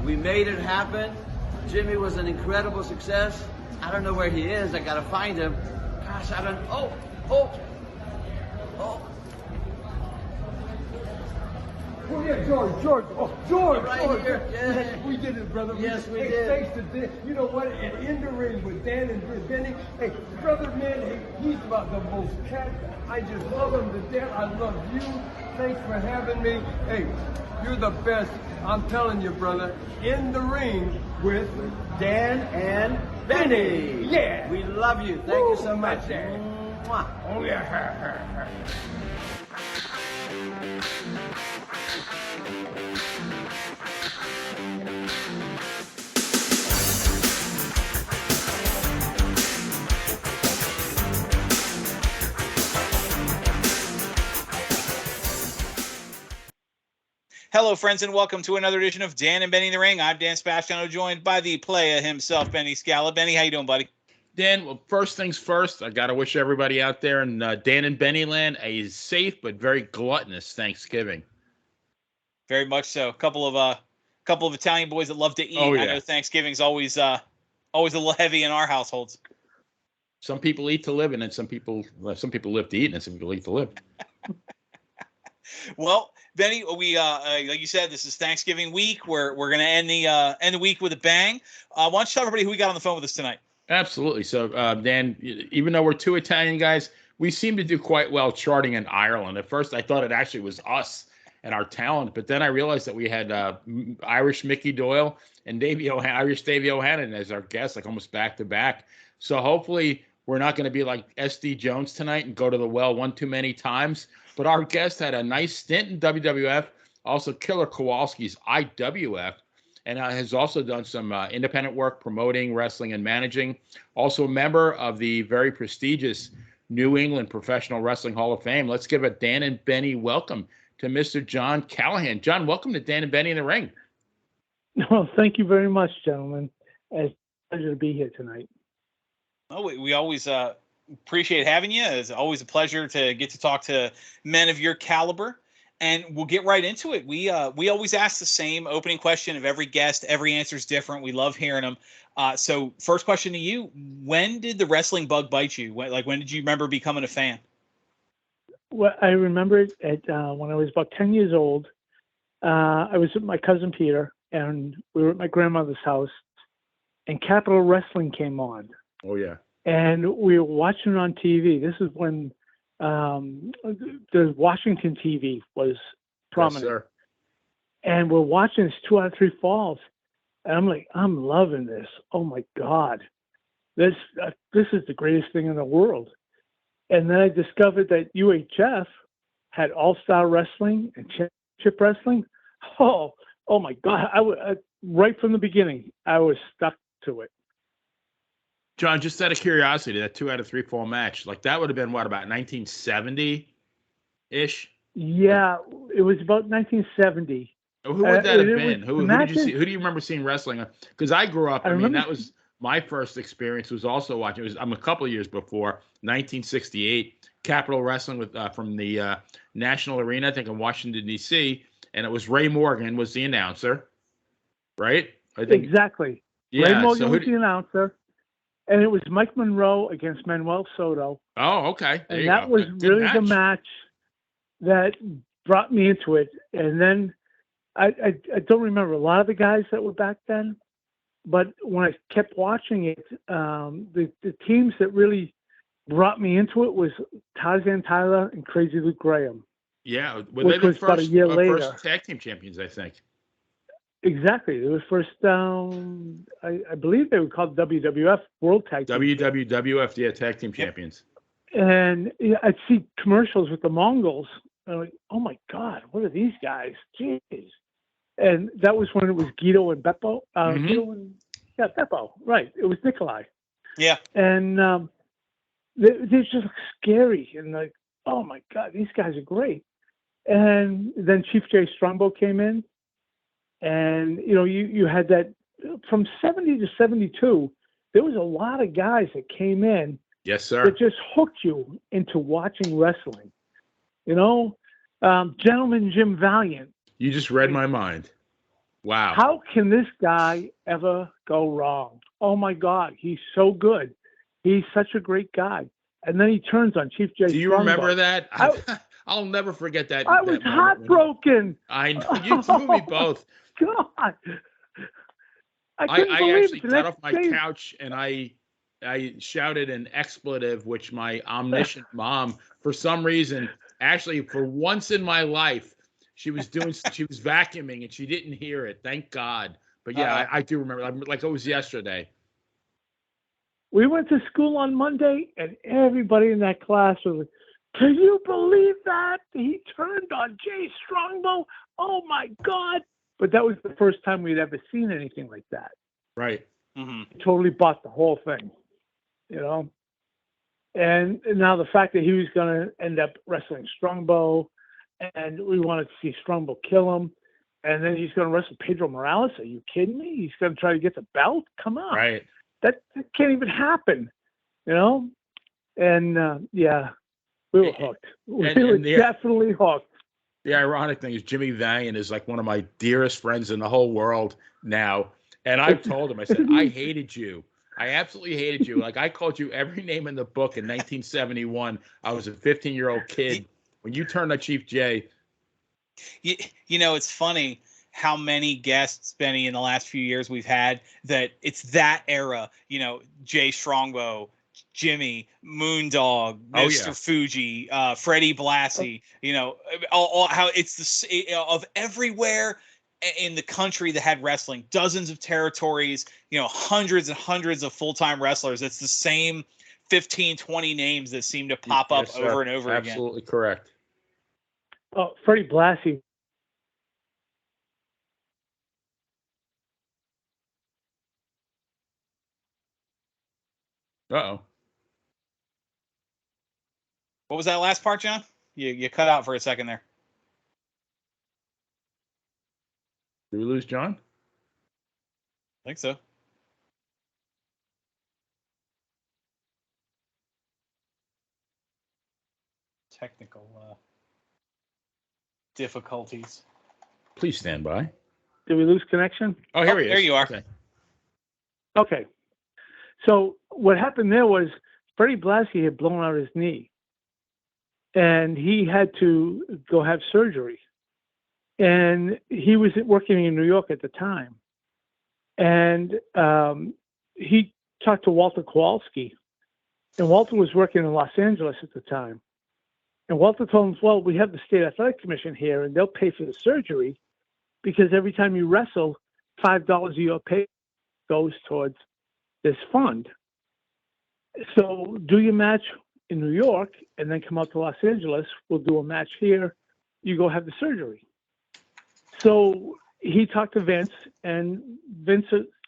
We made it happen. Jimmy was an incredible success. I don't know where he is. I got to find him. Gosh, I don't. Oh. Oh, yeah, George. Oh, George. Right George. here. Yeah. We did it, brother. Yes, we hey, did. Thanks to Dan. You know what? And in the ring with Dan and Benny. Hey, brother, man, hey, he's about the most cat. I just love him to death. I love you. Thanks for having me. Hey, you're the best. I'm telling you, brother. In the ring with Dan and Benny. Yeah. We love you. Thank you so much. Dan. Mwah. Oh, yeah. Hello, friends, and welcome to another edition of Dan and Benny in the Ring. I'm Dan Sebastiano, joined by the player himself, Benny Scala. Benny, how you doing, buddy? Dan, well, first things first, I got to wish everybody out there in Dan and Benny land a safe but very gluttonous Thanksgiving. Very much so. A couple of Italian boys that love to eat. Oh, yeah. I know Thanksgiving's always a little heavy in our households. Some people eat to live, and then some people live to eat, and some people eat to live. Well, Benny, we like you said, this is Thanksgiving week. We're going to end the week with a bang. Why don't you tell everybody who we got on the phone with us tonight? Absolutely. So, Dan, even though we're two Italian guys, we seem to do quite well charting in Ireland. At first, I thought it actually was us and our talent, but then I realized that we had Irish Mickey Doyle and Irish Davey O'Hannon as our guests, like almost back to back. So hopefully we're not going to be like SD Jones tonight and go to the well one too many times. But our guest had a nice stint in WWF, also Killer Kowalski's IWF, and has also done some independent work promoting wrestling and managing. Also a member of the very prestigious New England Professional Wrestling Hall of Fame. Let's give a Dan and Benny welcome to Mr. John Callahan. John, welcome to Dan and Benny in the Ring. Well, thank you very much, gentlemen. It's a pleasure to be here tonight. Oh, we always appreciate having you. It's always a pleasure to get to talk to men of your caliber. And we'll get right into it. We always ask the same opening question of every guest. Every answer is different. We love hearing them. So first question to you, when did the wrestling bug bite you? When did you remember becoming a fan? Well, I remember it when I was about 10 years old. I was with my cousin Peter, and we were at my grandmother's house, and Capital Wrestling came on. Oh, yeah. And we were watching it on TV. This is when the Washington TV was prominent. Yes, sir. And we're watching this 2 out of 3 falls. And I'm like, I'm loving this. Oh, my God. This is the greatest thing in the world. And then I discovered that UHF had all-star wrestling and championship wrestling. Oh my God. Right from the beginning, I was stuck to it. John, just out of curiosity, that 2 out of 3 fall match, like that would have been what, about 1970-ish? Yeah, it was about 1970. Who would that have been? Who did you see? Who do you remember seeing wrestling? Because I grew up. I mean, that was my first experience. Was also watching. I'm a couple of years before 1968. Capital Wrestling with from the National Arena, I think in Washington D.C. And it was Ray Morgan was the announcer, right? I think exactly. Yeah. Ray Morgan was the announcer. And it was Mike Monroe against Manuel Soto. Oh, okay. And that was really the match that brought me into it. And then I don't remember a lot of the guys that were back then, but when I kept watching it, the teams that really brought me into it was Tarzan Tyler and Crazy Luke Graham. Yeah, which was about a year later. First tag team champions, I think. Exactly. It was first, I believe they were called WWF World Tag Team. WWF, yeah, Tag Team Champions. And I'd see commercials with the Mongols. And I'm like, oh my God, what are these guys? Jeez. And that was when it was Guido and Beppo. Beppo, right. It was Nikolai. Yeah. And they just scary. And like, oh my God, these guys are great. And then Chief J. Strongbow came in. And, you had that from 70 to 72, there was a lot of guys that came in. Yes, sir. That just hooked you into watching wrestling. Gentleman Jim Valiant. You just read my mind. Wow. How can this guy ever go wrong? Oh my God, he's so good. He's such a great guy. And then he turns on Chief Jay Do you Strongbow. remember that? I, I'll never forget that. I was that moment heartbroken. I know you and me both. God. I couldn't I believe actually it. The got next off my day, couch and I shouted an expletive, which my omniscient mom, for some reason, actually for once in my life, she was vacuuming and she didn't hear it. Thank God. But yeah, I do remember, like it was yesterday. we went to school on Monday, and everybody in that class was like, can you believe that? He turned on Jay Strongbow? Oh my God. But that was the first time we'd ever seen anything like that. Right. Mm-hmm. Totally bought the whole thing, And now the fact that he was going to end up wrestling Strongbow, and we wanted to see Strongbow kill him, and then he's going to wrestle Pedro Morales. Are you kidding me? He's going to try to get the belt? Come on. Right. That can't even happen, And, yeah, we were hooked. We were definitely hooked. The ironic thing is Jimmy Valiant is like one of my dearest friends in the whole world now. And I've told him, I said, I hated you. I absolutely hated you. Like I called you every name in the book in 1971. I was a 15-year-old kid. When you turned on Chief Jay. It's funny how many guests, Benny, in the last few years we've had that it's that era, Jay Strongbow, Jimmy, Moondog, Mr. Fuji, Freddie Blassie, all how it's of everywhere in the country that had wrestling, dozens of territories, hundreds and hundreds of full-time wrestlers. It's the same 15, 20 names that seem to pop up over and over again. Absolutely correct. Oh, Freddie Blassie. Uh-oh. What was that last part, John? You cut out for a second there. Did we lose John? I think so. Technical difficulties. Please stand by. Did we lose connection? Oh, here he is. There you are. Okay. So what happened there was Freddie Blassie had blown out his knee, and he had to go have surgery. And he was working in New York at the time. And he talked to Walter Kowalski. And Walter was working in Los Angeles at the time. And Walter told him, well, we have the State Athletic Commission here, and they'll pay for the surgery because every time you wrestle, $5 of your pay goes towards this fund. So do your match in New York and then come out to Los Angeles. We'll do a match here. You go have the surgery. So he talked to Vince, and Vince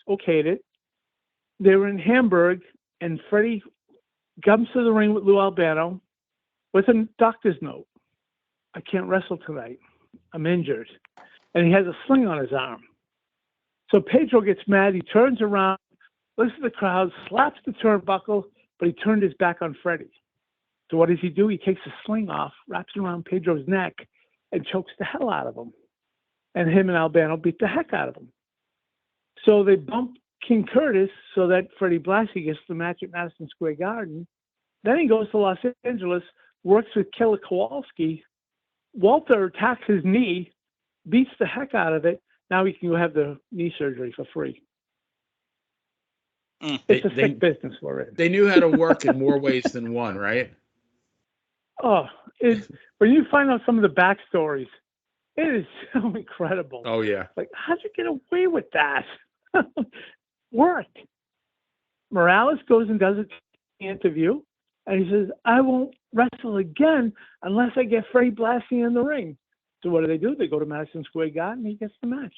okayed it. They were in Hamburg, and Freddie comes to the ring with Lou Albano with a doctor's note. I can't wrestle tonight. I'm injured. And he has a sling on his arm. So Pedro gets mad. He turns around, looks at the crowd, slaps the turnbuckle, but he turned his back on Freddie. So what does he do? He takes the sling off, wraps it around Pedro's neck, and chokes the hell out of him. And him and Albano beat the heck out of him. So they bump King Curtis so that Freddie Blassie gets the match at Madison Square Garden. Then he goes to Los Angeles, works with Killer Kowalski. Walter attacks his knee, beats the heck out of it. Now he can go have the knee surgery for free. It's a sick business we're in. They knew how to work in more ways than one, right? Oh, when you find out some of the backstories, it is so incredible. Oh, yeah. Like, how'd you get away with that? Worked. Morales goes and does an interview, and he says, I won't wrestle again unless I get Freddie Blassie in the ring. So what do? They go to Madison Square Garden, and he gets the match.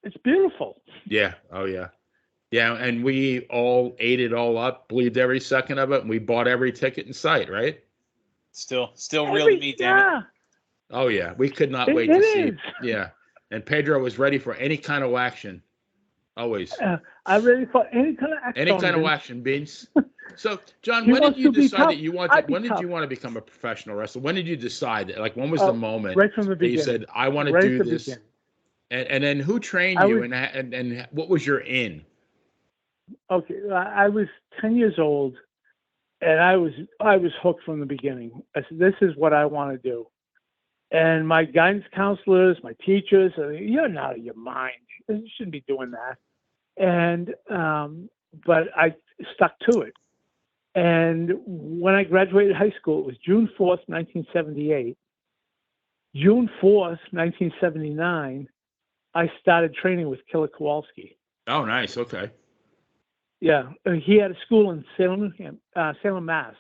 It's beautiful. Yeah. Oh, yeah. Yeah, and we all ate it all up, believed every second of it, and we bought every ticket in sight, right? Still real to me, damn it. Oh, yeah. We could not wait to see it. Yeah. And Pedro was ready for any kind of action. Always. I'm ready for any kind of action. Any kind of action, Beans. So, John, when did you decide that you wanted? When did you want to become a professional wrestler? When did you decide that? Like, when was the moment right from the beginning. that you said, "I want to do this"? And then who trained I you, was and what was your in? okay. I was 10 years old, and I was hooked from the beginning. I said, "This is what I want to do." And my guidance counselors, my teachers, "You're not out of your mind. You shouldn't be doing that." And but I stuck to it. And when I graduated high school, it was June 4th, 1978. June 4th, 1979, I started training with Killer Kowalski. Oh, nice. Okay. Yeah, he had a school in Salem, Mass,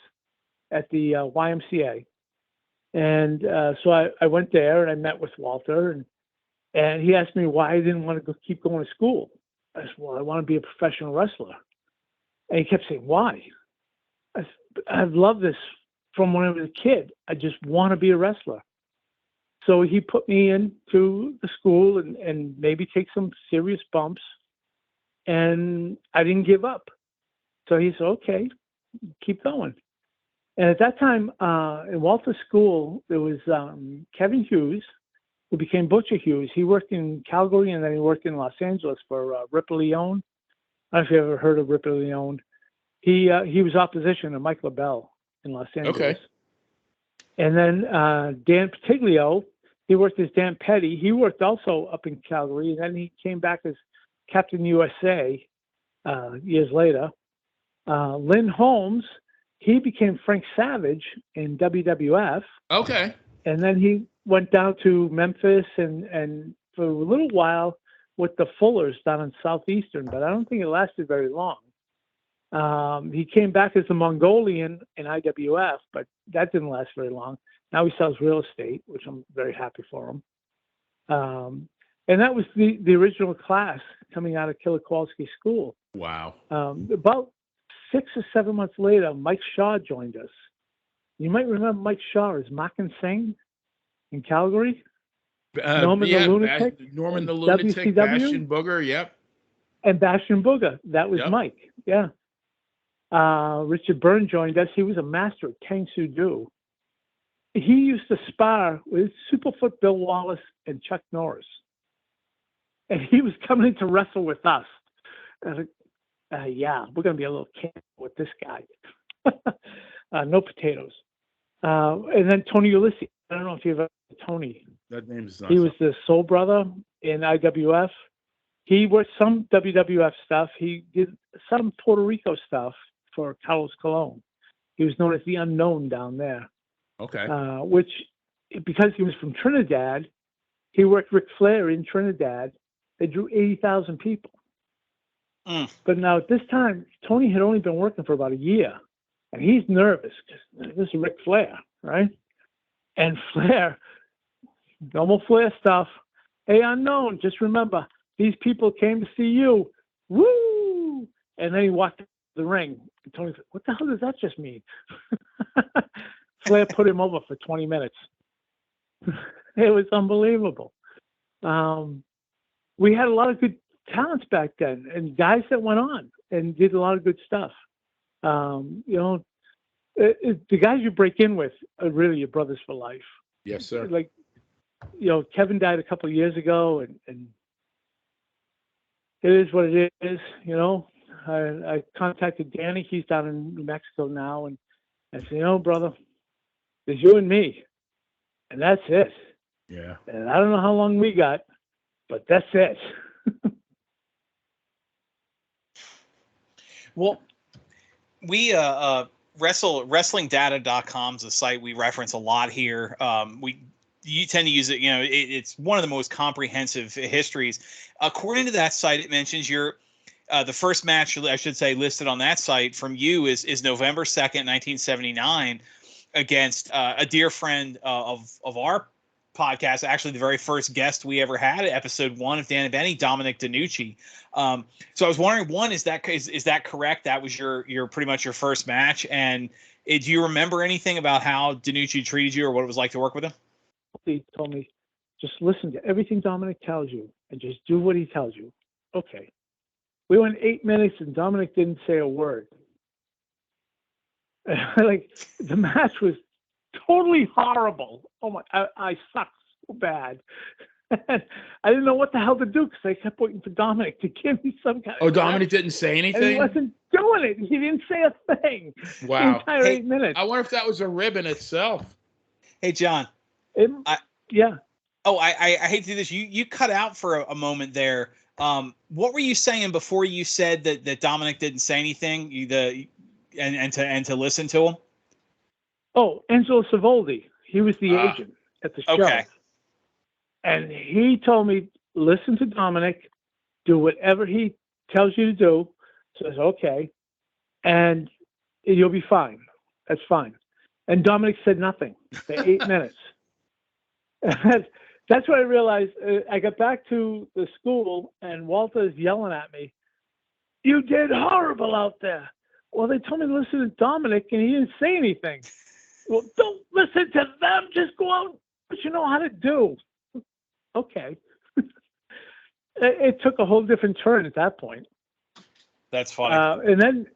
at the YMCA, and so I went there and I met with Walter, and he asked me why I didn't want to keep going to school. I said, "Well, I want to be a professional wrestler," and he kept saying, "Why?" I said, "I've loved this from when I was a kid. I just want to be a wrestler." So he put me into the school and maybe take some serious bumps, and I didn't give up. So he said, "Okay, keep going." And at that time, in Walter's school, there was Kevin Hughes, who became Butcher Hughes. He worked in Calgary, and then he worked in Los Angeles for Ripper Leone. I don't know if you ever heard of Ripper Leone. He was opposition to Mike LaBelle in Los Angeles. Okay. And then Dan Patiglio, he worked as Dan Petty. He worked also up in Calgary, and then he came back as Captain USA years later. Lynn Holmes, he became Frank Savage in WWF, Okay. and then he went down to Memphis and for a little while with the Fullers down in Southeastern, but I don't think it lasted very long. He came back as the Mongolian in IWF, but that didn't last very long. Now he sells real estate, which I'm very happy for him. And that was the original class coming out of Killer Kowalski School. Wow. About 6 or 7 months later, Mike Shaw joined us. You might remember Mike Shaw as Makan Singh in Calgary. Norman the Lunatic. Norman the Lunatic. WCW. Bastion Booger. Yep. And Bastion Booger. That was Yep. Mike. Yeah. Richard Byrne joined us. He was a master at Tang Soo Do. He used to spar with Superfoot Bill Wallace and Chuck Norris. And he was coming in to wrestle with us. And yeah, we're going to be a little camp with this guy. No potatoes. And then Tony Ulysses. I don't know if you've ever heard of Tony. That name is not. He was the Soul Brother in IWF. He worked some WWF stuff. He did some Puerto Rico stuff for Carlos Colon. He was known as the Unknown down there. Okay. Which, because he was from Trinidad, he worked Ric Flair in Trinidad. They drew 80,000 people. But now at this time, Tony had only been working for about a year, and he's nervous because this is Ric Flair, right? And Flair, normal Flair stuff. Hey, Unknown, just remember, these people came to see you. Woo! And then he walked to the ring. And Tony said, "What the hell does that just mean?" Flair put him over for 20 minutes. It was unbelievable. We had a lot of good talents back then, and guys that went on and did a lot of good stuff. The guys you break in with are really your brothers for life. Yes, sir. Like, Kevin died a couple of years ago, and it is what it is. I contacted Danny. He's down in New Mexico now, and I said, brother, there's you and me, and that's it. Yeah. And I don't know how long we got, but that's it. Well, we wrestlingdata.com is a site we reference a lot here. You tend to use it. It's one of the most comprehensive histories. According to that site, it mentions the first match, I should say, listed on that site from you is November 2nd, 1979, against a dear friend of our podcast, actually the very first guest we ever had, episode 1 of Dan and Benny, Dominic DiNucci. So I was wondering, one, is that correct? That was your pretty much your first match, and do you remember anything about how DiNucci treated you or what it was like to work with him? He told me, just listen to everything Dominic tells you and just do what he tells you. Okay. We went 8 minutes and Dominic didn't say a word. Like, the match was totally horrible. Oh my! I sucked so bad. I didn't know what the hell to do because I kept waiting for Dominic to give me some kind of. Oh, Dominic didn't say And he anything? wasn't doing it. He didn't say a thing. Wow. The entire 8 minutes. I wonder if that was a rib in itself. Hey, John. Yeah. Oh, I hate to do this. You cut out for a moment there. What were you saying before you said that Dominic didn't say anything? And to listen to him. Oh, Angelo Savoldi. He was the agent at the show. Okay. And he told me, listen to Dominic, do whatever he tells you to do. Says, okay. And you'll be fine. That's fine. And Dominic said nothing for 8 minutes. That's when I realized I got back to the school and Walter's yelling at me, you did horrible out there. Well, they told me to listen to Dominic and he didn't say anything. Well, don't listen to them. Just go out and do what you know how to do. Okay. It took a whole different turn at that point. That's funny. And then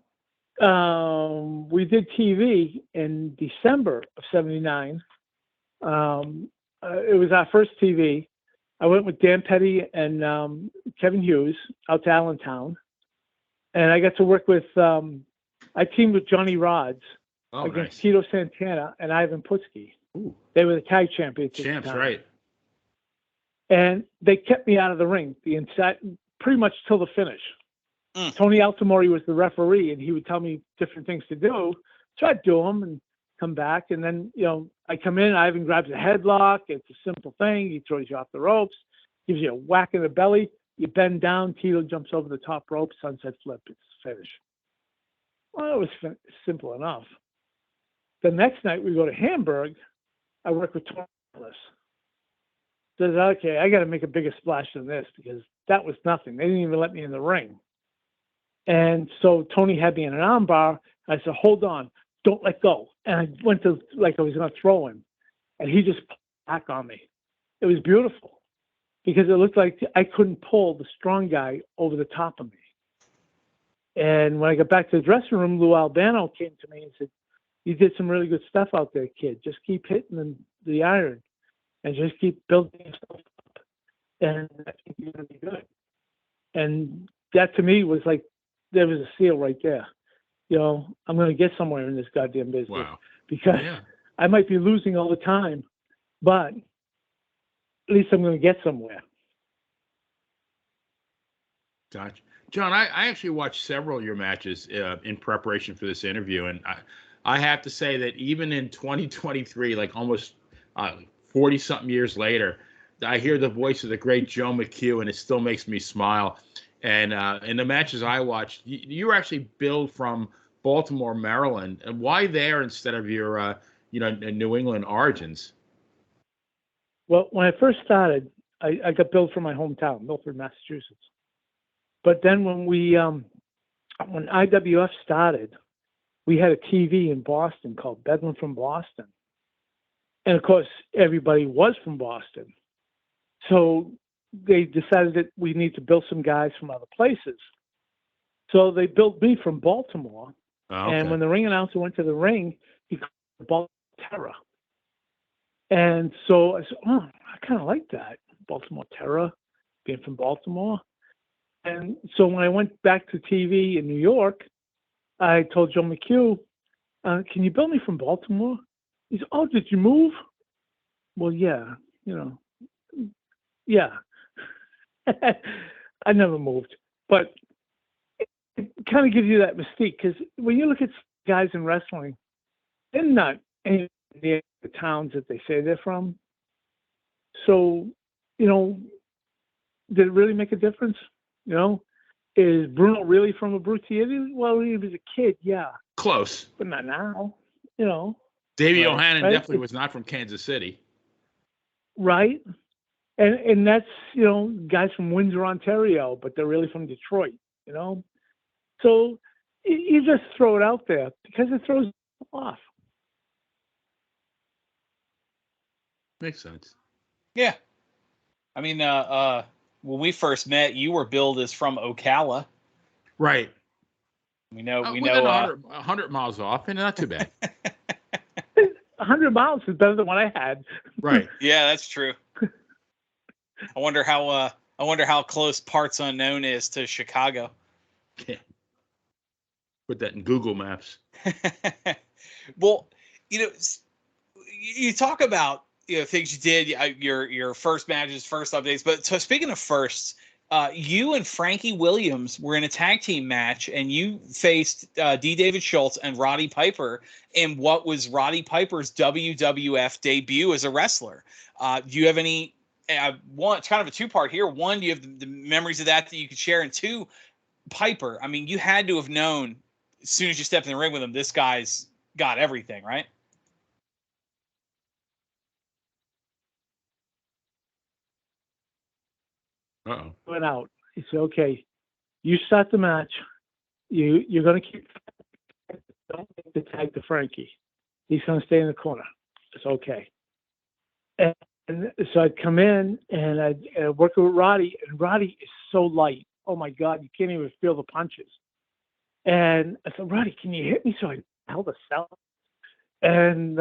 we did TV in December of '79. It was our first TV. I went with Dan Petty and Kevin Hughes out to Allentown. And I got to work with, I teamed with Johnny Rods against Tito Santana and Ivan Putski. Ooh. They were the tag champions. Champs, right. And they kept me out of the ring pretty much till the finish. Tony Altamori was the referee, and he would tell me different things to do. So I'd do them and come back. And then, I come in, Ivan grabs a headlock. It's a simple thing. He throws you off the ropes, gives you a whack in the belly. You bend down. Tito jumps over the top rope, sunset flip. It's finish. Well, it was simple enough. The next night we go to Hamburg. I work with Tony Ellis. Says, okay, I got to make a bigger splash than this because that was nothing. They didn't even let me in the ring. And so Tony had me in an arm bar. I said, hold on, don't let go. And I went to, like I was going to throw him. And he just pulled back on me. It was beautiful because it looked like I couldn't pull the strong guy over the top of me. And when I got back to the dressing room, Lou Albano came to me and said, you did some really good stuff out there, kid. Just keep hitting the iron and just keep building yourself up. And I think you're going to be good. And that to me was like, there was a seal right there. I'm going to get somewhere in this goddamn business. Wow. Because I might be losing all the time, but at least I'm going to get somewhere. Gotcha. John, I actually watched several of your matches in preparation for this interview, and I have to say that even in 2023, like almost 40-something years later, I hear the voice of the great Joe McHugh, and it still makes me smile. And in the matches I watched, you were actually billed from Baltimore, Maryland. And why there instead of your, New England origins? Well, when I first started, I got billed from my hometown, Milford, Massachusetts. But then when when IWF started, we had a TV in Boston called Bedlam from Boston. And of course, everybody was from Boston. So they decided that we need to build some guys from other places. So they built me from Baltimore. Oh, okay. And when the ring announcer went to the ring, he called it Baltimore Terror. And so I said, oh, I kind of like that, Baltimore Terror, being from Baltimore. And so when I went back to TV in New York, I told Joe McHugh, can you build me from Baltimore? He said, oh, did you move? Well, yeah, yeah. I never moved. But it kind of gives you that mystique because when you look at guys in wrestling, they're not any of the towns that they say they're from. So, did it really make a difference? Is Bruno really from Abruzzese? Well, he was a kid, yeah. Close. But not now, Davey O'Hannon right? definitely was not from Kansas City. Right. And that's, guys from Windsor, Ontario, but they're really from Detroit, So you just throw it out there because it throws off. Makes sense. Yeah. I mean, when we first met, you were billed as from Ocala. Right. We know. 100 miles off, and not too bad. 100 miles is better than what I had. Right. Yeah, that's true. I wonder how close Parts Unknown is to Chicago. Yeah. Put that in Google Maps. Well, you talk about things you did, your first matches, first updates. But so speaking of firsts, you and Frankie Williams were in a tag team match, and you faced D. David Schultz and Roddy Piper in what was Roddy Piper's WWF debut as a wrestler. Do you have any? One, it's kind of a two-part here. One, do you have the memories of that you could share? And two, Piper. I mean, you had to have known as soon as you stepped in the ring with him, this guy's got everything, right? Uh-oh. Went out. He said, "Okay, you start the match. You're going to keep. Don't make the tag to Frankie. He's going to stay in the corner. It's okay." And so I'd come in and I'd work with Roddy, and Roddy is so light. Oh my God, you can't even feel the punches. And I said, "Roddy, can you hit me?" So I held a cell, and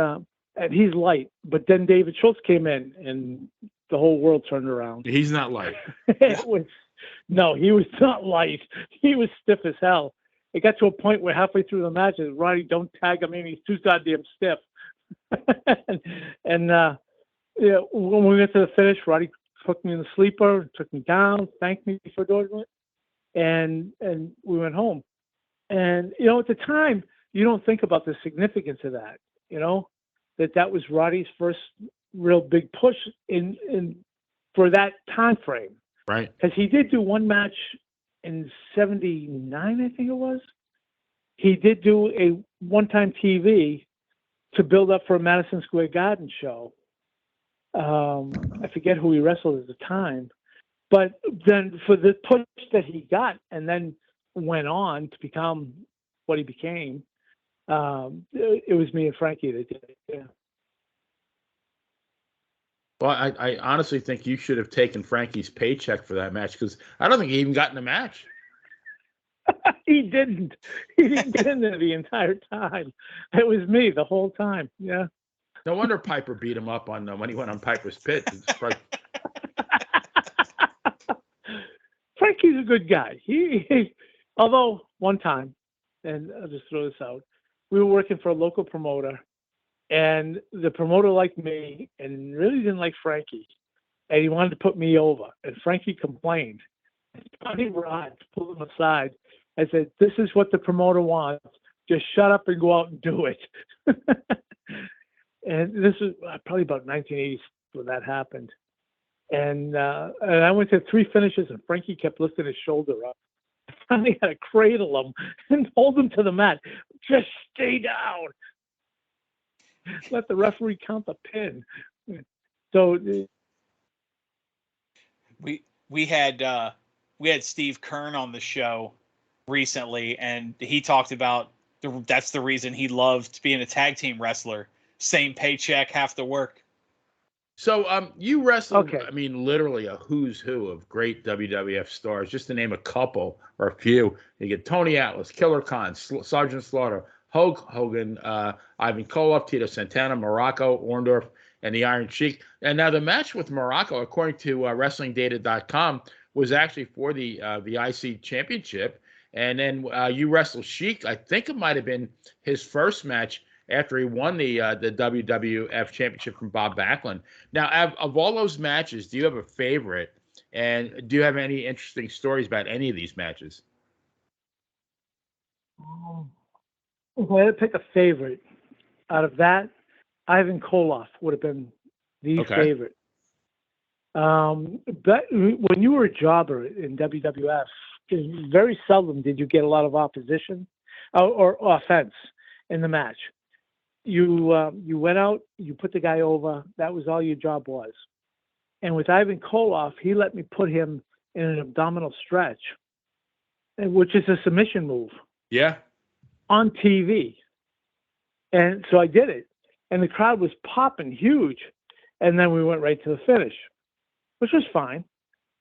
he's light. But then David Schultz came in, and the whole world turned around. He's not light. No, he was not light. He was stiff as hell. It got to a point where halfway through the match, I said, "Roddy, don't tag him in. He's too goddamn stiff." and when we got to the finish, Roddy took me in the sleeper, took me down, thanked me for doing it, and we went home. And at the time, you don't think about the significance of that. That was Roddy's first real big push in for that time frame. Right. Because he did do one match in '79, I think it was. He did do a one-time TV to build up for a Madison Square Garden show. I forget who he wrestled at the time, but then for the push that he got and then went on to become what he became, it was me and Frankie that did it. Yeah. Well, I honestly think you should have taken Frankie's paycheck for that match, because I don't think he even got in the match. He didn't. He didn't get in there the entire time. It was me the whole time. Yeah. No wonder Piper beat him up on when he went on Piper's Pit. Frankie's a good guy. He although one time, and I'll just throw this out, we were working for a local promoter, and the promoter liked me and really didn't like Frankie, and he wanted to put me over. And Frankie complained. Johnny Rod pulled him aside. I said, "This is what the promoter wants. Just shut up and go out and do it." And this was probably about 1980 when that happened. And I went to 3 finishes, and Frankie kept lifting his shoulder up. I finally had to cradle him and hold him to the mat. Just stay down. Let the referee count the pin. So we had Steve Kern on the show recently, and he talked about that's the reason he loved being a tag team wrestler. Same paycheck, half the work. So you wrestled, okay. I mean, literally a who's who of great WWF stars. Just to name a couple or a few, you get Tony Atlas, Killer Khan, Sergeant Slaughter, Hulk Hogan, Ivan Koloff, Tito Santana, Morocco, Orndorff, and the Iron Sheik. And now the match with Morocco, according to WrestlingData.com, was actually for the IC Championship. And then you wrestled Sheik. I think it might have been his first match after he won the WWF Championship from Bob Backlund. Now, of all those matches, do you have a favorite? And do you have any interesting stories about any of these matches? If I had to pick a favorite out of that, Ivan Koloff would have been the favorite. But when you were a jobber in WWF, very seldom did you get a lot of opposition or offense in the match. You went out, you put the guy over. That was all your job was. And with Ivan Koloff, he let me put him in an abdominal stretch, which is a submission move. Yeah. On TV. And so I did it. And the crowd was popping huge. And then we went right to the finish, which was fine.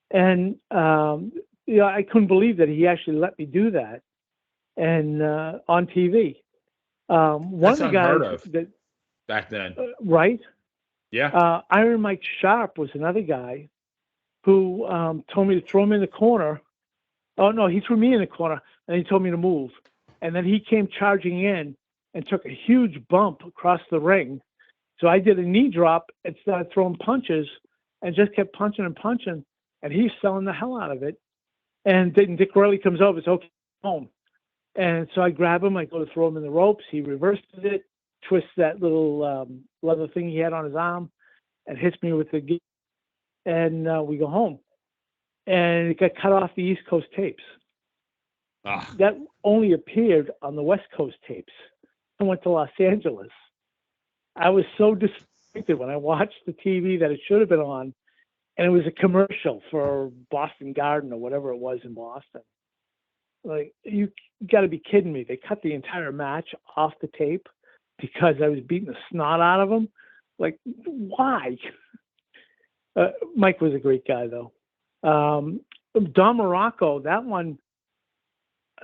And, I couldn't believe that he actually let me do that. And on TV. One of the guys that back then. Right? Yeah. Iron Mike Sharp was another guy who told me to throw him in the corner. Oh no, he threw me in the corner, and he told me to move. And then he came charging in and took a huge bump across the ring. So I did a knee drop and started throwing punches, and just kept punching and punching. And he's selling the hell out of it. And then Dick Riley comes over. It's okay, home. And so I grab him. I go to throw him in the ropes. He reverses it, twists that little leather thing he had on his arm, and hits me with the gi. And we go home. And it got cut off the East Coast tapes. That only appeared on the West Coast tapes. I went to Los Angeles. I was so disappointed when I watched the TV that it should have been on, and it was a commercial for Boston Garden or whatever it was in Boston. Like, you got to be kidding me. They cut the entire match off the tape because I was beating the snot out of him. Like, why? Mike was a great guy, though. Don Morocco, that one,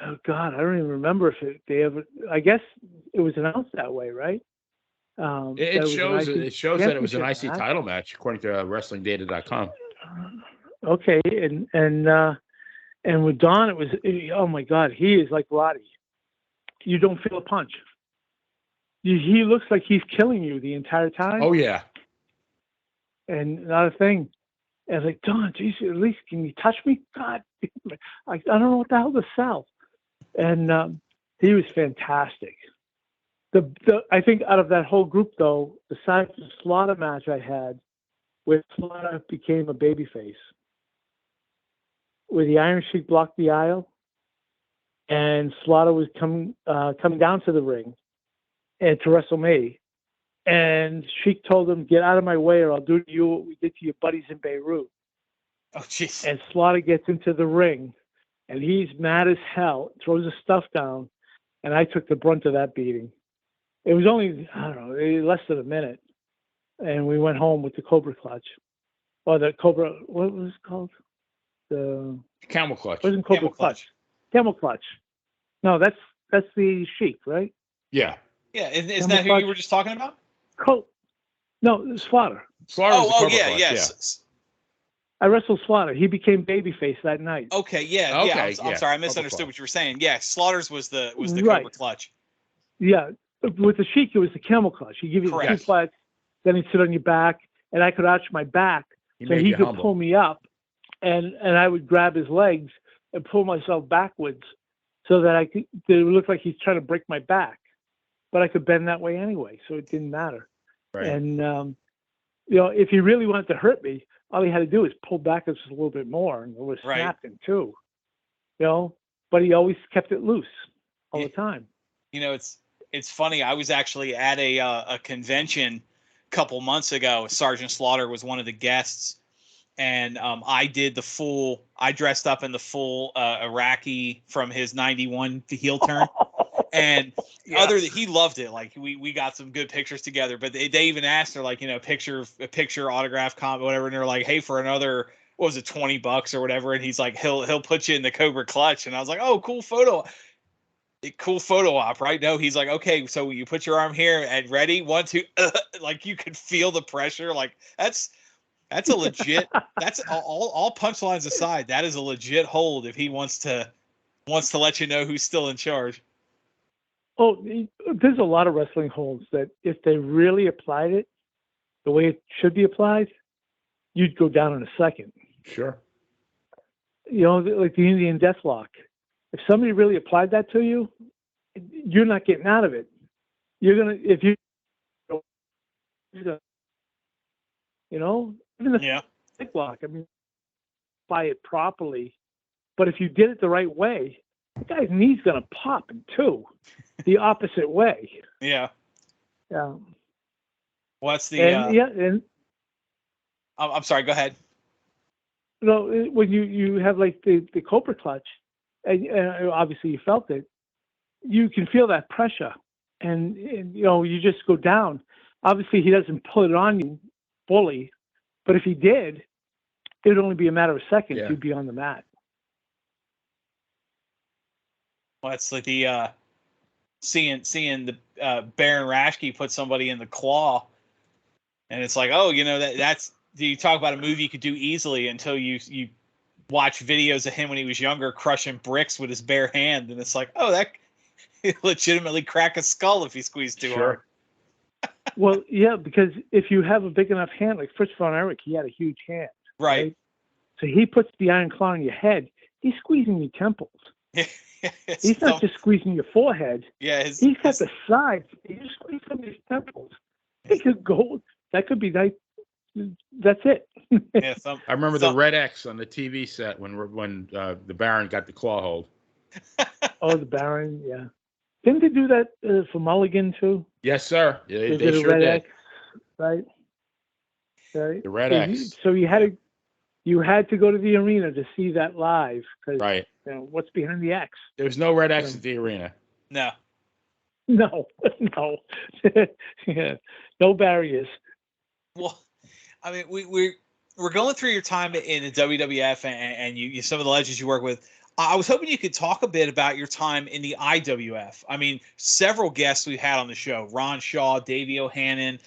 oh God, I don't even remember if they ever, I guess it was announced that way, right? It shows that it was an IC match. title match, according to WrestlingData.com. Okay, and with Don, it was, oh my God, he is like Roddy. You don't feel a punch. He looks like he's killing you the entire time. Oh yeah, and not a thing. And I was like, Don, geez, at least can you touch me? God, I don't know what the hell to sell. And he was fantastic. I think out of that whole group, though, besides the Slaughter match I had, where Slaughter became a babyface, where the Iron Sheik blocked the aisle, and Slaughter was coming down to the ring and to wrestle me, and Sheik told him, "Get out of my way, or I'll do to you what we did to your buddies in Beirut." Oh, jeez. And Slaughter gets into the ring, and he's mad as hell, throws his stuff down, and I took the brunt of that beating. It was only, I don't know, less than a minute, and we went home with the Cobra Clutch, or the Cobra. What was it called? The Camel Clutch. Wasn't Cobra Clutch? Camel Clutch. No, that's the Sheik, right? Yeah. Yeah, isn't that who you were just talking about? No, Slaughter. Slaughter was the Cobra yeah, Clutch, yes. I wrestled Slaughter. He became babyface that night. Okay, yeah. I'm sorry, I misunderstood what you were saying. Yeah, Slaughter's was the Right. Cobra Clutch. Yeah, with the Sheik, it was the Camel Clutch. He give you Correct. the suplex, then he'd sit on your back, and I could arch my back so made he you could humble. pull me up, and I would grab his legs and pull myself backwards so that it would look like he's trying to break my back, but I could bend that way anyway, so it didn't matter. Right. And if he really wanted to hurt me, all he had to do is pull back just a little bit more, and it was Right. snapping too. But he always kept it loose all the time. It's funny. I was actually at a convention a couple months ago. Sergeant Slaughter was one of the guests, and I dressed up in the full Iraqi from his '91 heel turn. And he loved it. Like we got some good pictures together, but they even asked her, like, picture autograph comment, whatever. And they're like, hey, for another, what was it, $20 or whatever. And he's like, he'll put you in the Cobra Clutch. And I was like, oh, cool photo op, right? No, he's like, okay, so you put your arm here and ready, 1, 2, like you could feel the pressure. Like that's a legit, that's all punchlines aside. That is a legit hold if he wants to let you know who's still in charge. Oh, there's a lot of wrestling holds that if they really applied it the way it should be applied, you'd go down in a second. Sure. Like the Indian Deathlock. If somebody really applied that to you, you're not getting out of it. Even the Deathlock, apply it properly. But if you did it the right way, the guy's knee's going to pop in two, the opposite way. Yeah. Yeah. What's the? I'm sorry. Go ahead. When you have like the Cobra Clutch, and obviously you felt it, you can feel that pressure, and you just go down. Obviously, he doesn't pull it on you fully, but if he did, it would only be a matter of seconds. Yeah. You'd be on the mat. Well, it's like the seeing the Baron Raschke put somebody in the claw, and it's like, oh, you talk about a movie you could do easily until you watch videos of him when he was younger crushing bricks with his bare hand, and it's like, oh, that legitimately crack a skull if he squeezed too hard. Well, yeah, because if you have a big enough hand, like Fritz von Erich, he had a huge hand. Right. So he puts the iron claw on your head. He's squeezing your temples. He's not just squeezing your forehead. Yeah, he's got the sides. He's squeezing his temples. It could go. That could be nice. That's it. Yeah, I remember the red X on the TV set when the Baron got the claw hold. Oh, the Baron, yeah. Didn't they do that for Mulligan too? Yes, sir. Yeah, they did sure red did. X, right? Right. The red X. So you had to go to the arena to see that live because right. What's behind the X? There's no red X at the arena. No. No. Yeah. No barriers. Well, I mean, we're going through your time in the WWF and you some of the legends you work with. I was hoping you could talk a bit about your time in the IWF. I mean, several guests we've had on the show: Ron Shaw, Davey O'Hannon,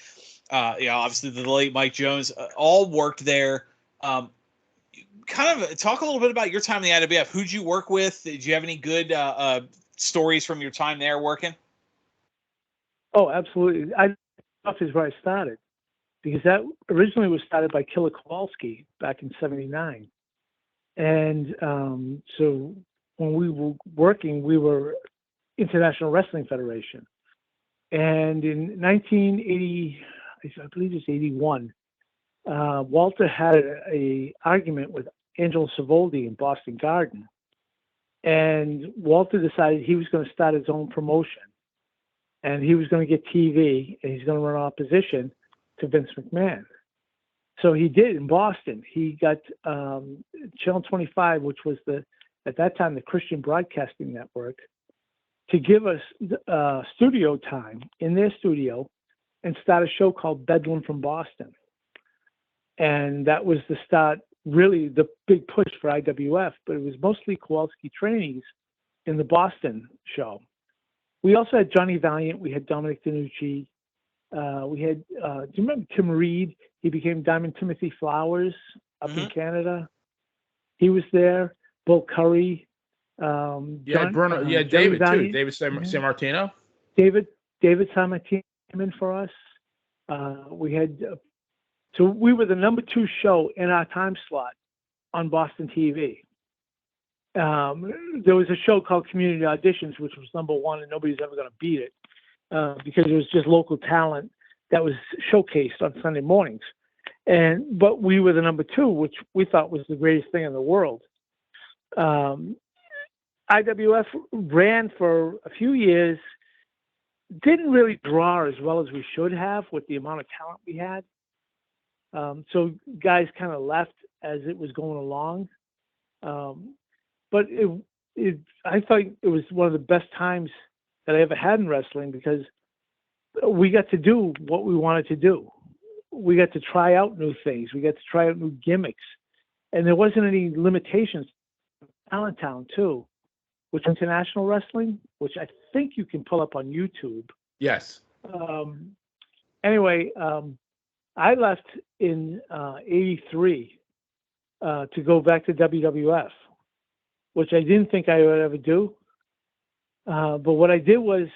obviously the late Mike Jones, all worked there. Kind of talk a little bit about your time in the IWF. Who'd you work with? Did you have any good stories from your time there working? Oh, absolutely. IWF is where I started because that originally was started by Killer Kowalski back in '79. And so when we were working, we were International Wrestling Federation. And in 1980, I believe it's 81, Walter had a argument with Angelo Savoldi in Boston Garden. And Walter decided he was going to start his own promotion. And he was going to get TV, and he's going to run opposition to Vince McMahon. So he did in Boston. He got Channel 25, which was at that time the Christian Broadcasting Network, to give us studio time in their studio and start a show called Bedlam from Boston. And that was the start, really the big push for IWF, but it was mostly Kowalski trainees in the Boston show. We also had Johnny Valiant. We had Dominic DeNucci. We had, do you remember Tim Reed? He became Diamond Timothy Flowers up in Canada. He was there. Bill Curry. David too. David San Martino. David San Martino came in for us. We had, so we were the number 2 show in our time slot on Boston TV. There was a show called Community Auditions, which was number 1, and nobody's ever going to beat it. Because it was just local talent that was showcased on Sunday mornings. But we were the number 2, which we thought was the greatest thing in the world. IWF ran for a few years, didn't really draw as well as we should have with the amount of talent we had. So guys kind of left as it was going along. But I thought it was one of the best times that I ever had in wrestling because we got to do what we wanted to do. We got to try out new things. We got to try out new gimmicks. And there wasn't any limitations. Allentown too, which international wrestling, which I think you can pull up on YouTube. Yes. Anyway, I left in '83 to go back to WWF, which I didn't think I would ever do. But what I did was,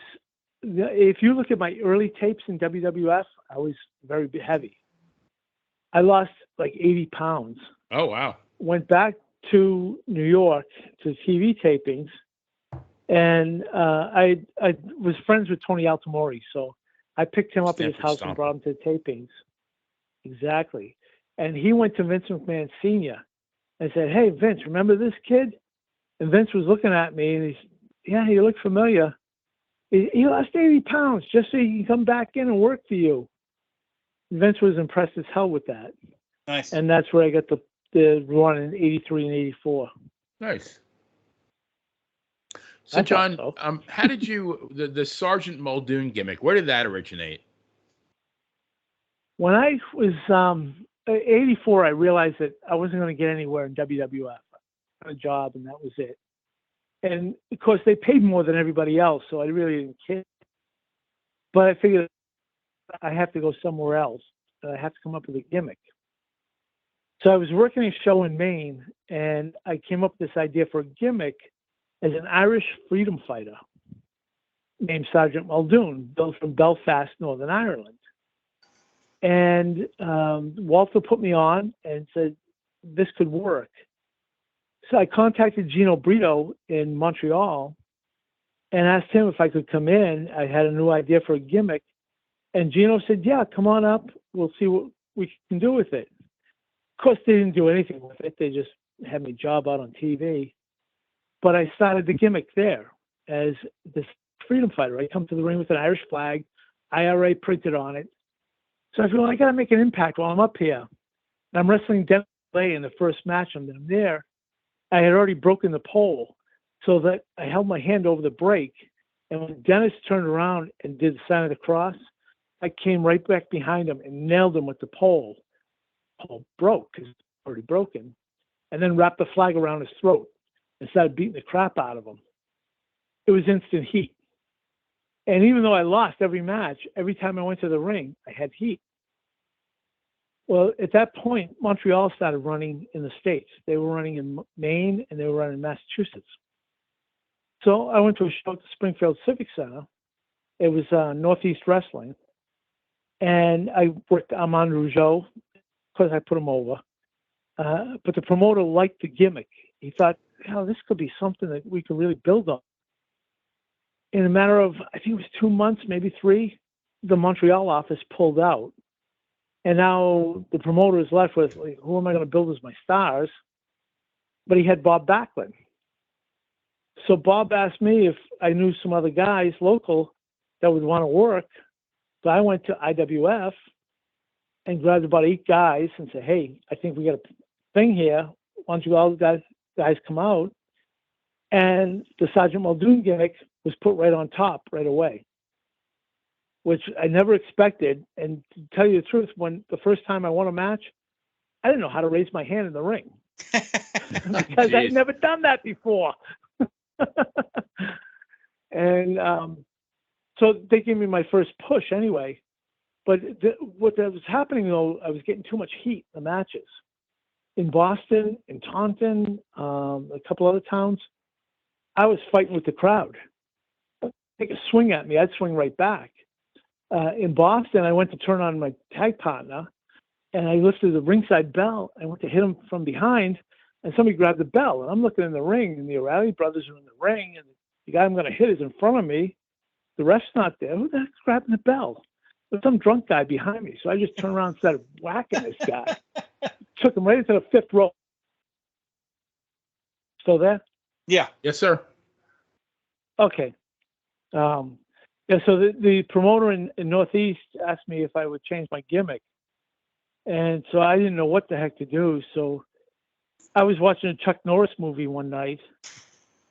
if you look at my early tapes in WWF, I was very heavy. I lost like 80 pounds. Oh, wow. Went back to New York to TV tapings, and I was friends with Tony Altamori, so I picked him up at his house and brought him to the tapings. Exactly. And he went to Vince McMahon Sr. and said, "Hey, Vince, remember this kid?" And Vince was looking at me, and yeah, he looked familiar. He lost 80 pounds just so he can come back in and work for you. Vince was impressed as hell with that. Nice. And that's where I got the run in '83 and '84. Nice. So, John, how did you, the Sergeant Muldoon gimmick, where did that originate? When I was 84, I realized that I wasn't going to get anywhere in WWF. I got a job, and that was it. And, of course, they paid more than everybody else, so I really didn't care. But I figured I have to go somewhere else. I have to come up with a gimmick. So I was working a show in Maine, and I came up with this idea for a gimmick as an Irish freedom fighter named Sergeant Muldoon, built from Belfast, Northern Ireland. And Walter put me on and said, this could work. So I contacted Gino Brito in Montreal and asked him if I could come in. I had a new idea for a gimmick. And Gino said, yeah, come on up. We'll see what we can do with it. Of course, they didn't do anything with it. They just had me job out on TV. But I started the gimmick there as this freedom fighter. I come to the ring with an Irish flag, IRA printed on it. So I feel I got to make an impact while I'm up here. And I'm wrestling Dennis in the first match. I'm there. I had already broken the pole so that I held my hand over the break. And when Dennis turned around and did the sign of the cross, I came right back behind him and nailed him with the pole. The pole broke because it's already broken. And then wrapped the flag around his throat and started beating the crap out of him. It was instant heat. And even though I lost every match, every time I went to the ring, I had heat. Well, at that point, Montreal started running in the States. They were running in Maine and they were running in Massachusetts. So I went to a show at the Springfield Civic Center. It was Northeast Wrestling. And I worked Armand Rougeau, because I put him over. But the promoter liked the gimmick. He thought, this could be something that we could really build on. In a matter of, I think it was 2 months, maybe 3, the Montreal office pulled out. And now the promoter is left with, like, who am I going to build as my stars? But he had Bob Backlund. So Bob asked me if I knew some other guys local that would want to work. So I went to IWF and grabbed about 8 guys and said, hey, I think we got a thing here. Why don't you all guys come out? And the Sergeant Muldoon gimmick was put right on top right away, which I never expected. And to tell you the truth, when the first time I won a match, I didn't know how to raise my hand in the ring because I'd never done that before. And so they gave me my first push anyway. But what was happening, though, I was getting too much heat in the matches. In Boston, in Taunton, a couple other towns, I was fighting with the crowd. Take a swing at me, I'd swing right back. In Boston, I went to turn on my tag partner, and I lifted the ringside bell. I went to hit him from behind, and somebody grabbed the bell. And I'm looking in the ring, and the O'Reilly brothers are in the ring, and the guy I'm going to hit is in front of me. The ref's not there. Who the heck's grabbing the bell? There's some drunk guy behind me. So I just turned around and started whacking this guy. Took him right into the 5th row. Still there? Yeah. Yes, sir. Okay. So the promoter in Northeast asked me if I would change my gimmick. And so I didn't know what the heck to do. So I was watching a Chuck Norris movie one night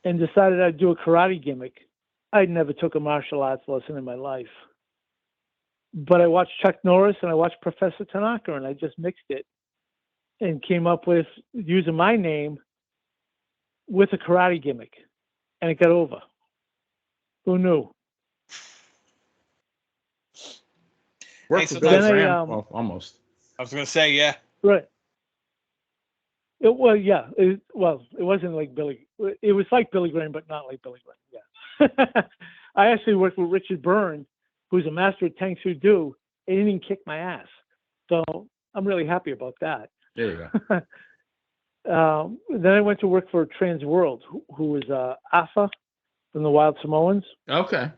and decided I'd do a karate gimmick. I never took a martial arts lesson in my life. But I watched Chuck Norris and I watched Professor Tanaka, and I just mixed it and came up with using my name with a karate gimmick. And it got over. Who knew? Worked so for Billy then Graham. Well, almost. I was going to say, yeah. Right. It wasn't like Billy. It was like Billy Graham, but not like Billy Graham. Yeah. I actually worked with Richard Byrne, who's a master of Tang Soo Do, and he didn't kick my ass. So I'm really happy about that. There you go. Then I went to work for Trans World, who was Afa from the Wild Samoans. Okay.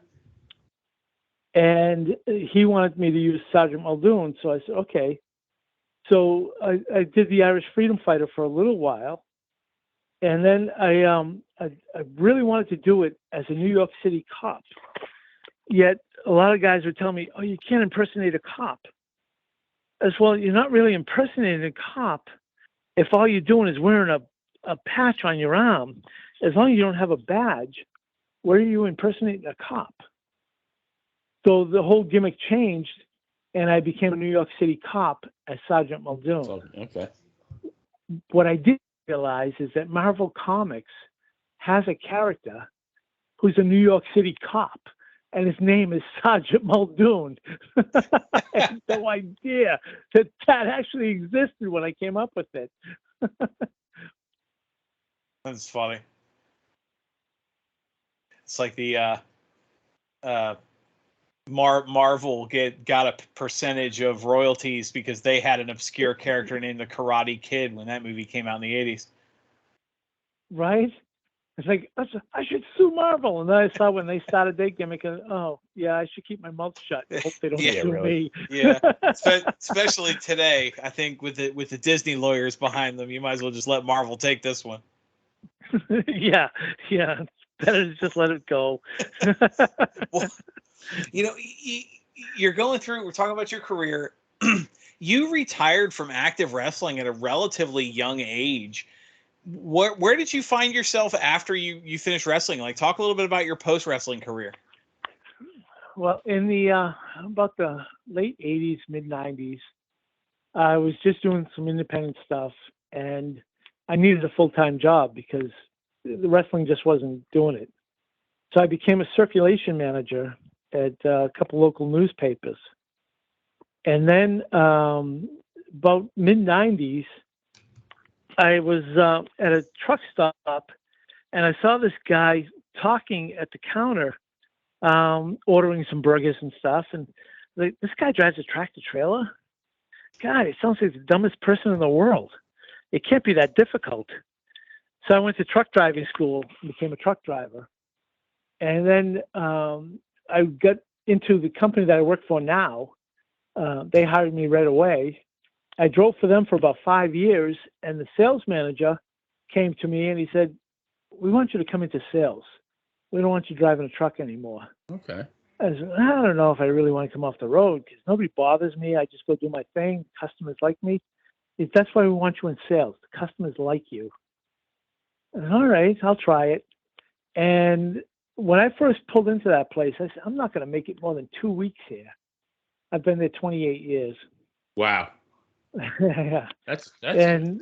And he wanted me to use Sergeant Muldoon. So I said, okay. So I did the Irish Freedom Fighter for a little while. And then I really wanted to do it as a New York City cop. Yet a lot of guys would tell me, oh, you can't impersonate a cop. As well, you're not really impersonating a cop if all you're doing is wearing a patch on your arm. As long as you don't have a badge, where are you impersonating a cop? So the whole gimmick changed, and I became a New York City cop as Sergeant Muldoon. Okay. What I did realize is that Marvel Comics has a character who's a New York City cop, and his name is Sergeant Muldoon. I had no idea that actually existed when I came up with it. That's funny. It's like the Marvel got a percentage of royalties because they had an obscure character named the Karate Kid when that movie came out in the 80s. Right? It's like, I should sue Marvel. And then I saw when they started their gimmick, and, oh, yeah, I should keep my mouth shut. I hope they don't Yeah, sue really. me. Yeah, especially today. I think with the Disney lawyers behind them, you might as well just let Marvel take this one. Yeah. It's better to just let it go. Well, you're going through. We're talking about your career. You retired from active wrestling at a relatively young age. Where did you find yourself after you finished wrestling? Like, talk a little bit about your post wrestling career. Well, in the about the late 80s, mid 90s, I was just doing some independent stuff, and I needed a full-time job because the wrestling just wasn't doing it. So I became a circulation manager at a couple local newspapers. And then about mid 90s, I was at a truck stop, and I saw this guy talking at the counter, ordering some burgers and stuff. And this guy drives a tractor trailer. God, it sounds like the dumbest person in the world. It can't be that difficult. So I went to truck driving school and became a truck driver. And then I got into the company that I work for now. They hired me right away. I drove for them for about 5 years, and the sales manager came to me and he said, "We want you to come into sales. We don't want you driving a truck anymore." Okay. I said, "I don't know if I really want to come off the road because nobody bothers me. I just go do my thing. Customers like me. That's why we want you in sales. The customers like you." I said, "All right, I'll try it." And when I first pulled into that place, I said, "I'm not going to make it more than 2 weeks here." I've been there 28 years. Wow. Yeah. That's And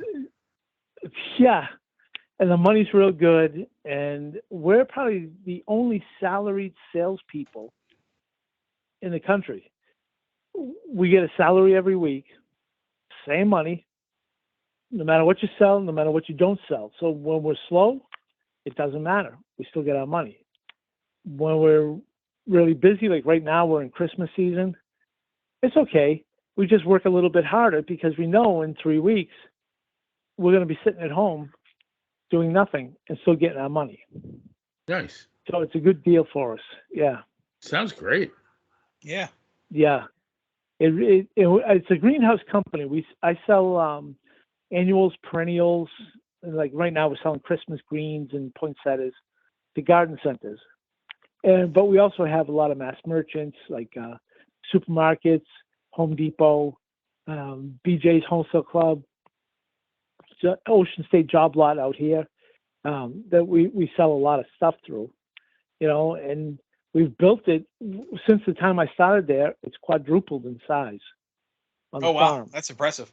yeah, and the money's real good, and we're probably the only salaried salespeople in the country. We get a salary every week, same money, no matter what you sell, no matter what you don't sell. So when we're slow, it doesn't matter. We still get our money. When we're really busy, like right now, we're in Christmas season, it's okay. We just work a little bit harder because we know in 3 weeks we're going to be sitting at home doing nothing and still getting our money. nice. So it's a good deal for us. Yeah. Sounds great. Yeah. Yeah. It's a greenhouse company. I sell annuals, perennials. And like right now we're selling Christmas greens and poinsettias to garden centers. But we also have a lot of mass merchants like supermarkets, Home Depot, BJ's Wholesale Club, Ocean State Job Lot out here, that we sell a lot of stuff through, and we've built it since the time I started there. It's quadrupled in size on the wow, farm. that's impressive.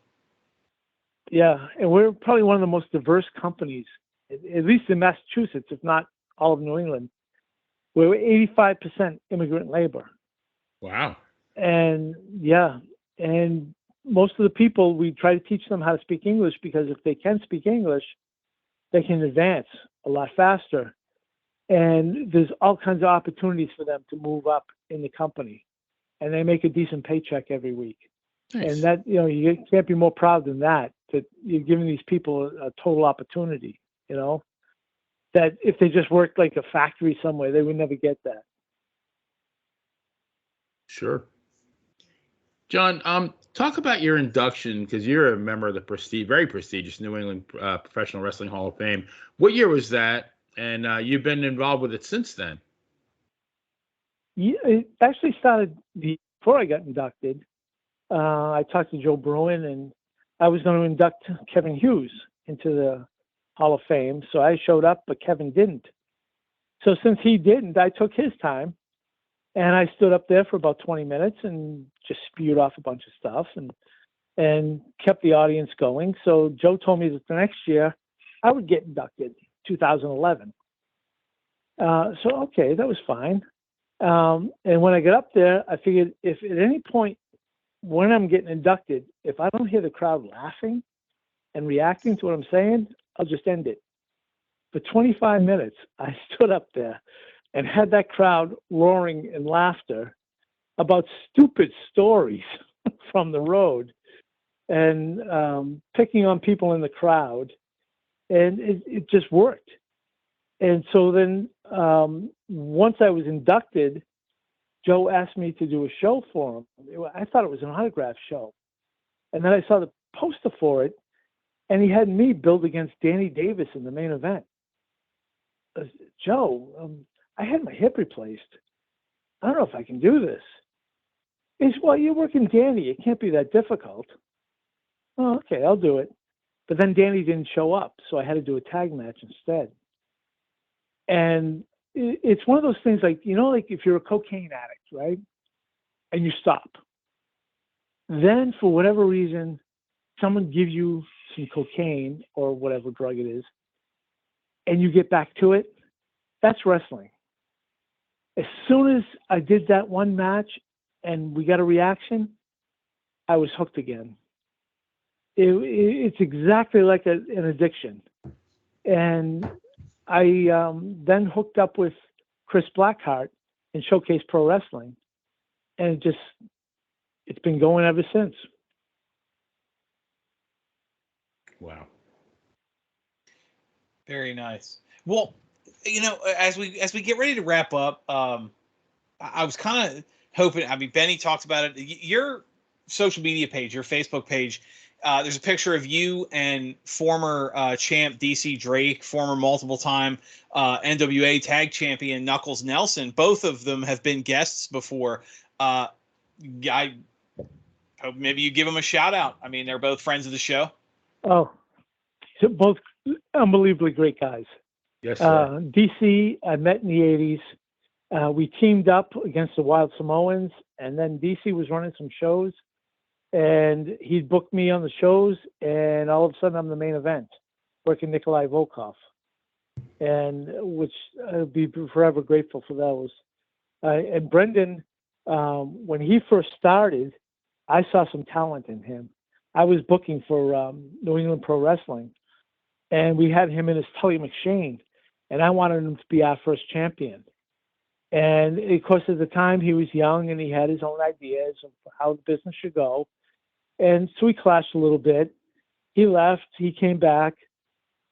Yeah, and we're probably one of the most diverse companies, at least in Massachusetts, if not all of New England. We're 85% immigrant labor. Wow. And yeah, and most of the people, we try to teach them how to speak English because if they can speak English, they can advance a lot faster. And there's all kinds of opportunities for them to move up in the company. And they make a decent paycheck every week. Nice. And that, you can't be more proud than that you're giving these people a total opportunity, that if they just worked like a factory somewhere, they would never get that. Sure. John, talk about your induction because you're a member of the very prestigious New England Professional Wrestling Hall of Fame. What year was that? And you've been involved with it since then. Yeah, it actually started before I got inducted. I talked to Joe Bruin, and I was going to induct Kevin Hughes into the Hall of Fame. So I showed up, but Kevin didn't. So since he didn't, I took his time. And I stood up there for about 20 minutes and just spewed off a bunch of stuff and kept the audience going. So Joe told me that the next year I would get inducted, 2011. So, okay, that was fine. And when I got up there, I figured if at any point when I'm getting inducted, if I don't hear the crowd laughing and reacting to what I'm saying, I'll just end it. For 25 minutes, I stood up there and had that crowd roaring in laughter about stupid stories from the road and picking on people in the crowd. And it just worked. And so then once I was inducted, Joe asked me to do a show for him. I thought it was an autograph show. And then I saw the poster for it, and he had me build against Danny Davis in the main event. I said, Joe, I had my hip replaced. I don't know if I can do this. He said, well, you're working Danny. It can't be that difficult. Oh, okay, I'll do it. But then Danny didn't show up, so I had to do a tag match instead. And it's one of those things like, like if you're a cocaine addict, right? And you stop. Then for whatever reason, someone gives you some cocaine or whatever drug it is, and you get back to it. That's wrestling. As soon as I did that one match and we got a reaction, I was hooked again. It's exactly like an addiction. And I then hooked up with Chris Blackheart in Showcase Pro Wrestling, and it's been going ever since. Wow. Very nice. Well, as we get ready to wrap up, I was kind of hoping. I mean, Benny talked about it. Your social media page, your Facebook page. There's a picture of you and former champ DC Drake, former multiple-time NWA tag champion Knuckles Nelson. Both of them have been guests before. I hope maybe you give them a shout out. I mean, they're both friends of the show. Oh, both unbelievably great guys. Yes, sir. DC, I met in the 80s. We teamed up against the Wild Samoans, and then DC was running some shows. And he'd booked me on the shows, and all of a sudden I'm the main event, working Nikolai Volkov, and which I'll be forever grateful for those. And Brendan, when he first started, I saw some talent in him. I was booking for New England Pro Wrestling, and we had him in as Tully McShane, and I wanted him to be our first champion. And of course, at the time, he was young, and he had his own ideas of how the business should go. And so we clashed a little bit. He left, he came back.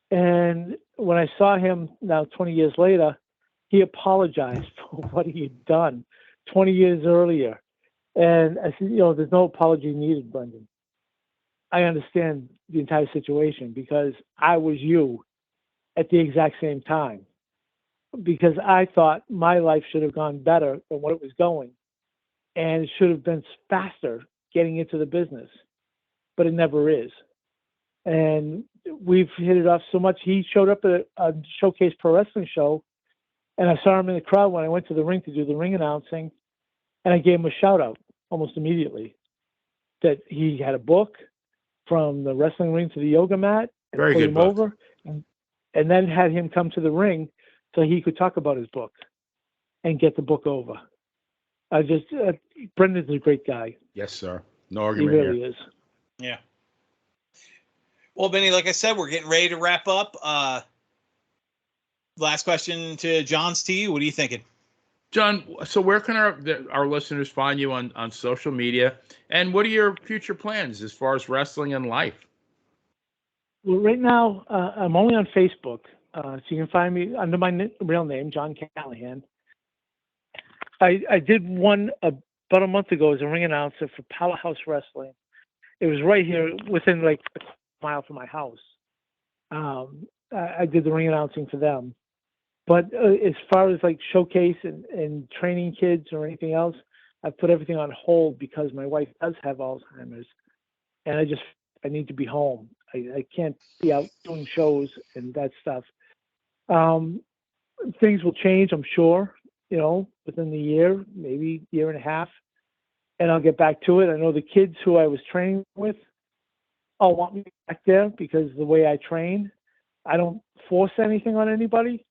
And when I saw him now 20 years later, he apologized for what he had done 20 years earlier. And I said, there's no apology needed, Brendan. I understand the entire situation because I was you at the exact same time. Because I thought my life should have gone better than what it was going. And it should have been faster getting into the business, but it never is. And we've hit it off so much. He showed up at a Showcase Pro Wrestling show, and I saw him in the crowd when I went to the ring to do the ring announcing, and I gave him a shout out almost immediately that he had a book from the wrestling ring to the yoga mat, and Very put good him book. over, and then had him come to the ring so he could talk about his book and get the book over. Brendan's a great guy. Yes, sir. No He argument really here. is. Yeah. Well, Benny, like I said, we're getting ready to wrap up. Last question to John's to you. What are you thinking? John, so where can our listeners find you on social media? And what are your future plans as far as wrestling and life? Well, right now, I'm only on Facebook. So you can find me under my real name, John Callahan. I did one about a month ago as a ring announcer for Powerhouse Wrestling. It was right here within like a mile from my house. I did the ring announcing for them. But as far as like Showcase and training kids or anything else, I've put everything on hold because my wife does have Alzheimer's. And I need to be home. I can't be out doing shows and that stuff. Things will change, I'm sure, within the year, maybe year and a half, and I'll get back to it. I know the kids who I was training with all want me back there because the way I train, I don't force anything on anybody.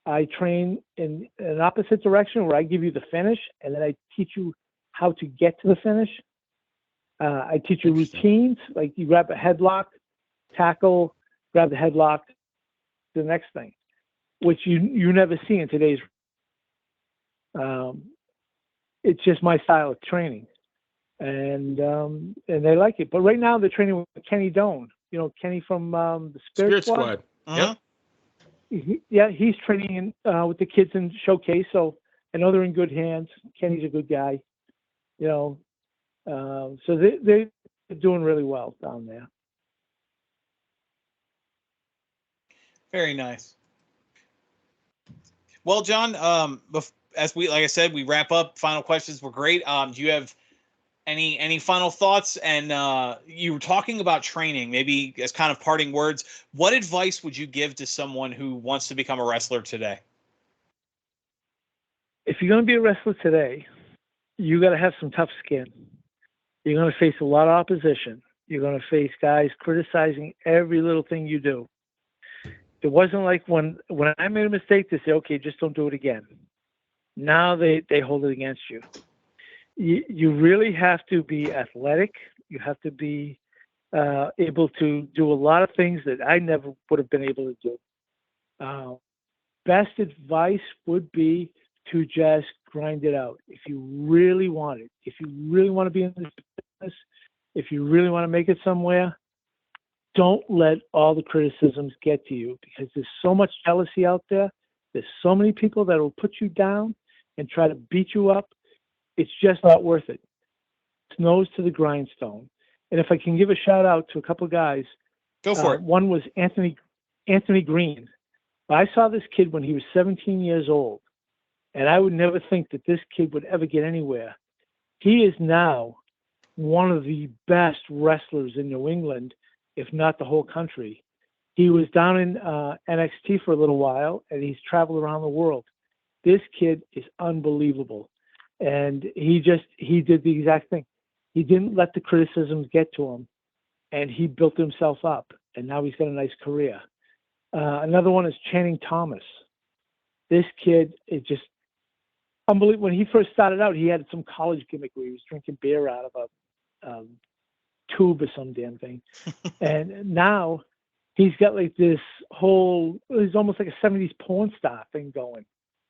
I train in an opposite direction where I give you the finish, and then I teach you how to get to the finish. I teach you routines, like you grab a headlock, tackle, grab the headlock, the next thing, which you never see in today's. It's just my style of training, and they like it. But right now they're training with Kenny Doan. You know Kenny from the Spirit Squad. Uh-huh. Yeah, he's training with the kids in Showcase, so I know they're in good hands. Kenny's a good guy, you know. So they're doing really well down there. Very nice. Well, John, as like I said, we wrap up. Final questions were great. Do you have any final thoughts? And you were talking about training, maybe as kind of parting words. What advice would you give to someone who wants to become a wrestler today? If you're going to be a wrestler today, you got to have some tough skin. You're going to face a lot of opposition. You're going to face guys criticizing every little thing you do. It wasn't like when I made a mistake, they say, okay, just don't do it again. Now they hold it against you. You really have to be athletic. You have to be able to do a lot of things that I never would have been able to do. Best advice would be to just grind it out. If you really want it, if you really want to be in this business, if you really want to make it somewhere, don't let all the criticisms get to you, because there's so much jealousy out there. There's so many people that will put you down and try to beat you up. It's just not worth it. It's nose to the grindstone. And if I can give a shout out to a couple of guys, go for it. One was Anthony Green. I saw this kid when he was 17 years old, and I would never think that this kid would ever get anywhere. He is now one of the best wrestlers in New England, if not the whole country. He was down in NXT for a little while, and he's traveled around the world. This kid is unbelievable. And he did the exact thing. He didn't let the criticisms get to him, and he built himself up, and now he's got a nice career. Another one is Channing Thomas. This kid is just unbelievable. When he first started out, he had some college gimmick where he was drinking beer out of a tube or some damn thing. And now he's got like this whole, he's almost like a 70s porn star thing going.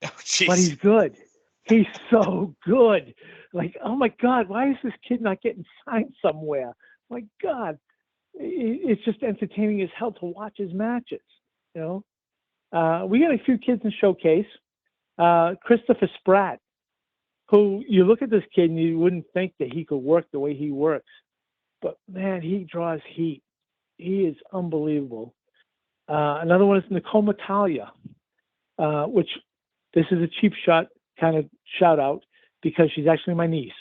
Oh, geez. But he's good. He's so good. Like, oh my God, why is this kid not getting signed somewhere? My God, it's just entertaining as hell to watch his matches. You know, we got a few kids in Showcase. Christopher Spratt, who you look at this kid and you wouldn't think that he could work the way he works, but man, he draws heat. He is unbelievable. Another one is Nicole Matalia, which this is a cheap shot kind of shout out because she's actually my niece.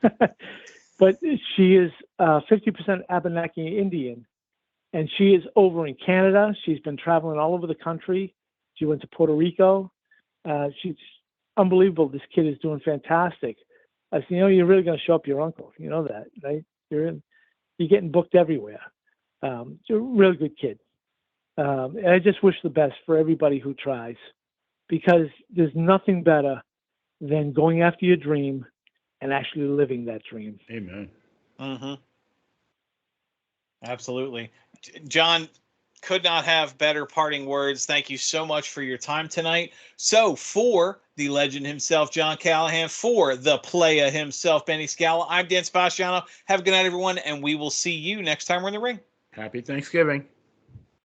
But she is 50% Abenaki Indian, and she is over in Canada. She's been traveling all over the country. She went to Puerto Rico. She's unbelievable. This kid is doing fantastic. I said, you know, you're really going to show up your uncle. You know that, right? You're getting booked everywhere. She's a really good kid. And I just wish the best for everybody who tries, because there's nothing better than going after your dream and actually living that dream. Amen. Mm-hmm. Absolutely. John, could not have better parting words. Thank you so much for your time tonight. So for the legend himself, John Callahan, for the playa himself, Benny Scala, I'm Dan Sebastiano. Have a good night, everyone, and we will see you next time we're in the ring. Happy Thanksgiving.